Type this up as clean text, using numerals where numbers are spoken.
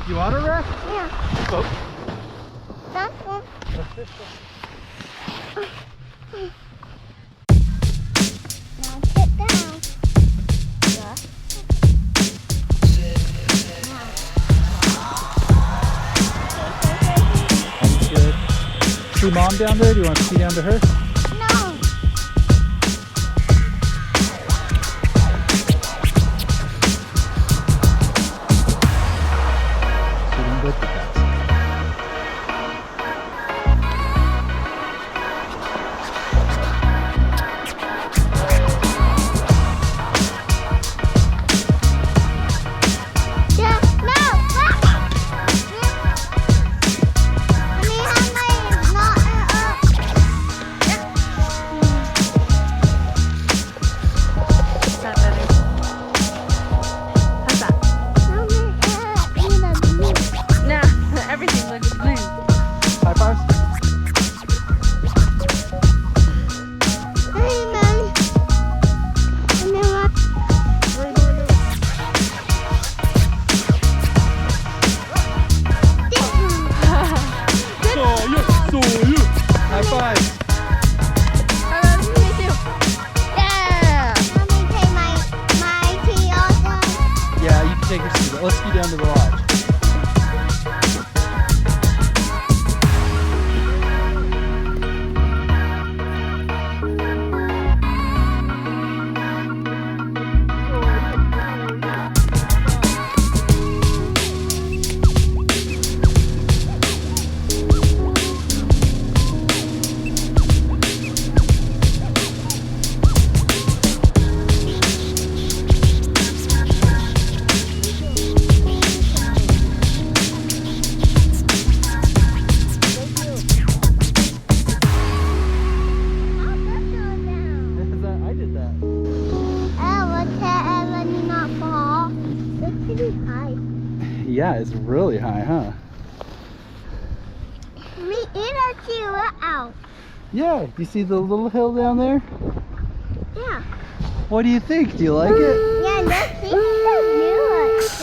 You want a wreck? Yeah. Oh. That's one. Now sit down. Yeah. Sounds good. See Mom down there? Do you want to ski down to her? No. She didn't look at that. Yeah. No. Let me have my knot up. Is that better? How's that? Nah, everything looks blue. High fives? High fives! Me too. Yeah! Yeah, you can take your seat. Let's ski down to the lodge. I did that. Yeah, it's really high, huh? Yeah, you see the little hill down there? Yeah. What do you think? Do you like it? Yeah, let's see the